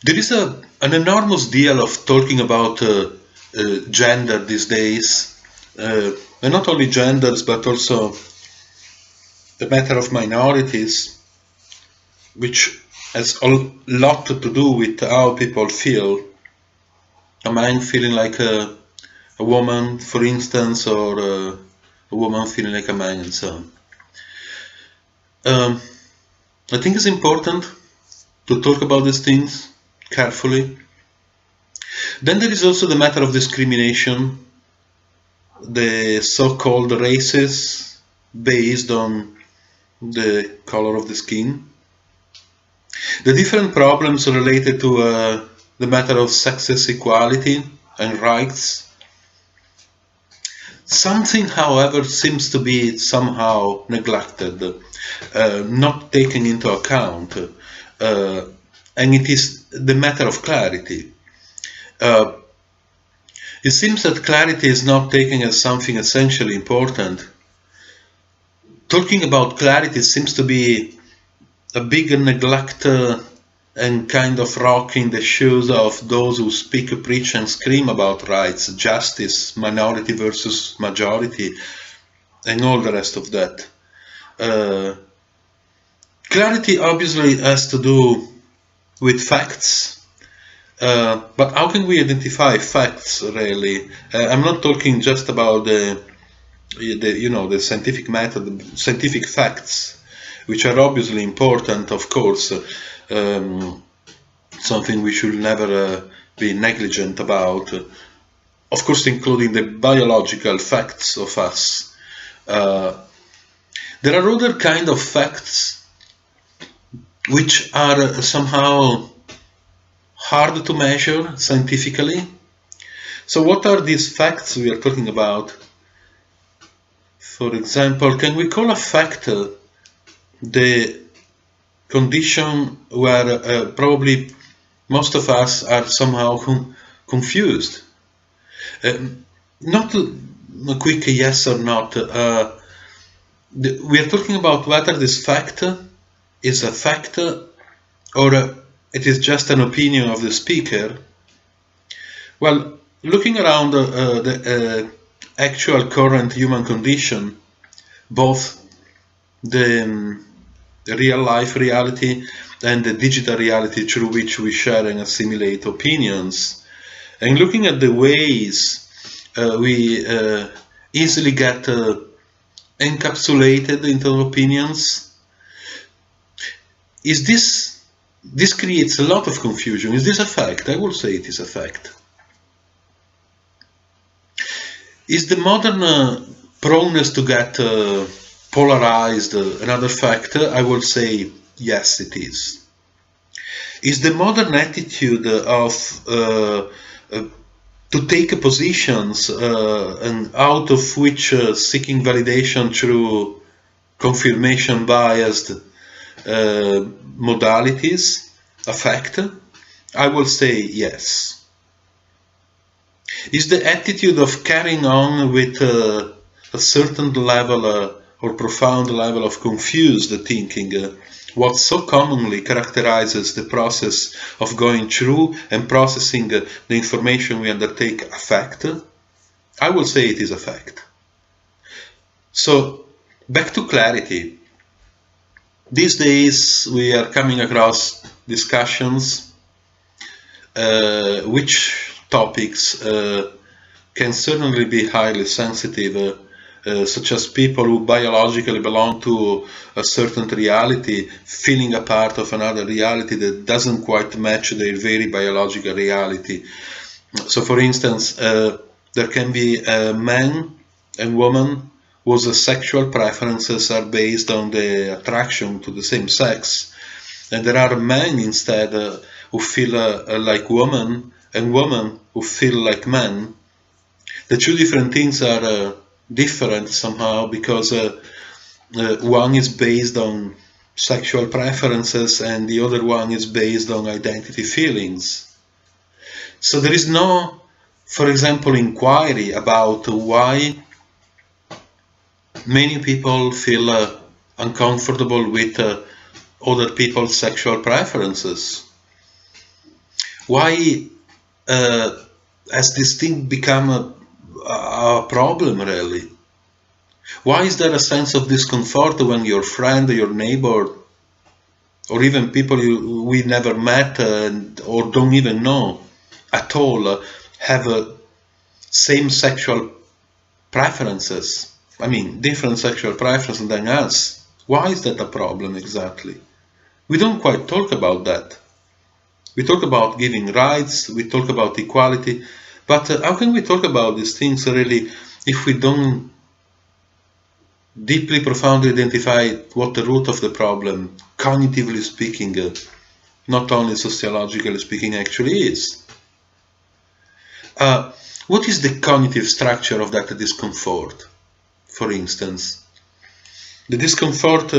There is an enormous deal of talking about gender these days, and not only genders, but also the matter of minorities, which has a lot to do with how people feel. A man feeling like a woman, for instance, or a woman feeling like a man, and so on. I think it's important to talk about these things carefully. Then there is also the matter of discrimination, the so-called races based on the color of the skin, the different problems related to the matter of sexes equality and rights. Something, however, seems to be somehow neglected, not taken into account, and it is the matter of clarity. It seems that clarity is not taken as something essentially important. Talking about clarity seems to be a big neglect and kind of rocking the shoes of those who speak, preach, and scream about rights, justice, minority versus majority, and all the rest of that. Clarity obviously has to do with facts, but how can we identify facts, really? I'm not talking just about the scientific method, the scientific facts, which are obviously important, of course, something we should never be negligent about, of course, including the biological facts of us. There are other kind of facts which are somehow hard to measure scientifically. So what are these facts we are talking about? For example, can we call a fact the condition where probably most of us are somehow confused? Not a quick yes or not. We are talking about whether this fact is a fact or it is just an opinion of the speaker. Well, looking around the actual current human condition, both the real life reality and the digital reality through which we share and assimilate opinions, and looking at the ways we easily get encapsulated into opinions, is this creates a lot of confusion. Is this a fact? I will say it is a fact. Is the modern proneness to get polarized another fact? I will say yes, it is. Is the modern attitude of to take positions and out of which seeking validation through confirmation biased modalities a fact? I will say yes. Is the attitude of carrying on with a certain level or profound level of confused thinking what so commonly characterizes the process of going through and processing the information we undertake a fact? I will say it is a fact. So, back to clarity. These days we are coming across discussions which topics can certainly be highly sensitive, such as people who biologically belong to a certain reality feeling a part of another reality that doesn't quite match their very biological reality. So for instance, there can be a man and woman whose sexual preferences are based on the attraction to the same sex, and there are men instead who feel like women and women who feel like men. The two different things are different somehow because one is based on sexual preferences and the other one is based on identity feelings. So there is no, for example, inquiry about why many people feel uncomfortable with other people's sexual preferences. Why has this thing become a problem, really? Why is there a sense of discomfort when your friend, your neighbor, or even people we never met or don't even know at all have same sexual preferences? I mean, different sexual preferences than us. Why is that a problem exactly? We don't quite talk about that. We talk about giving rights, we talk about equality, but how can we talk about these things really if we don't deeply, profoundly identify what the root of the problem, cognitively speaking, not only sociologically speaking, actually is? What is the cognitive structure of that discomfort, for instance? The discomfort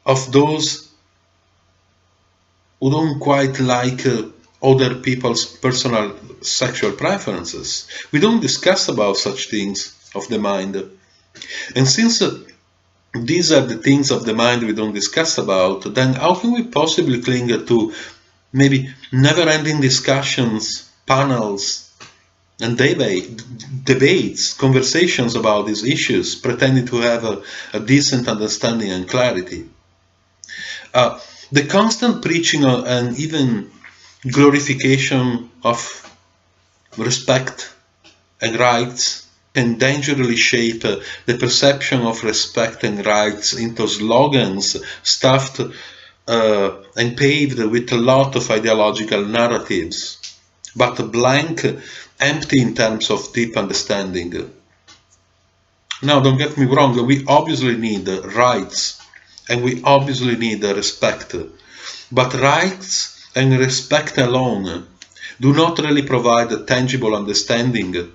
of those who don't quite like other people's personal sexual preferences. We don't discuss about such things of the mind. And since these are the things of the mind we don't discuss about, then how can we possibly cling to maybe never-ending discussions, panels, and debates, conversations about these issues, pretending to have a decent understanding and clarity? The constant preaching and even glorification of respect and rights can dangerously shape the perception of respect and rights into slogans stuffed and paved with a lot of ideological narratives, but blank, empty in terms of deep understanding. Now, don't get me wrong, we obviously need rights and we obviously need respect, but rights and respect alone do not really provide a tangible understanding,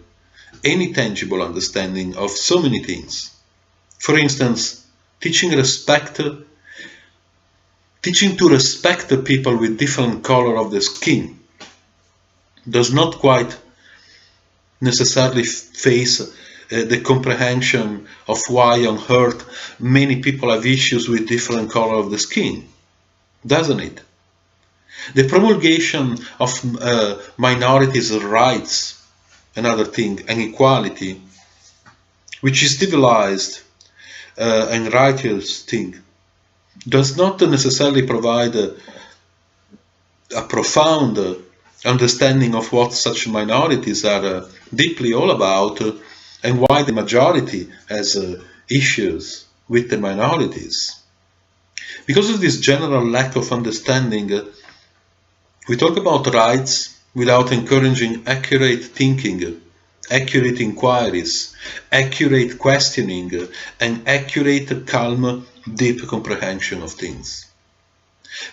any tangible understanding of so many things. For instance, teaching to respect the people with different color of the skin does not quite necessarily face the comprehension of why on earth many people have issues with different color of the skin, doesn't it? The promulgation of minorities' rights, another thing, and equality, which is civilized and righteous thing, does not necessarily provide a profound understanding of what such minorities are deeply all about and why the majority has issues with the minorities. Because of this general lack of understanding, we talk about rights without encouraging accurate thinking, accurate inquiries, accurate questioning, and accurate, calm, deep comprehension of things.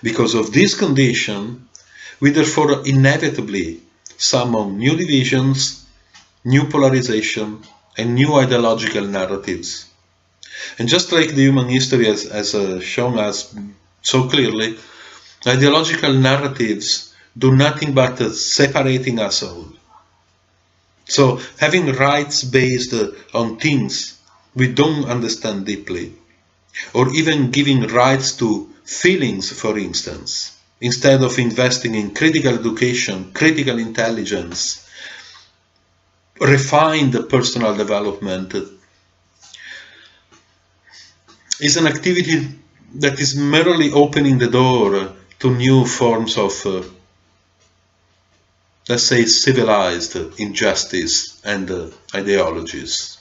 Because of this condition, we therefore inevitably summon new divisions, new polarization, and new ideological narratives. And just like the human history has shown us so clearly, ideological narratives do nothing but separating us all. So having rights based on things we don't understand deeply, or even giving rights to feelings, for instance, instead of investing in critical education, critical intelligence, refined personal development, is an activity that is merely opening the door to new forms of, let's say, civilized injustice and ideologies.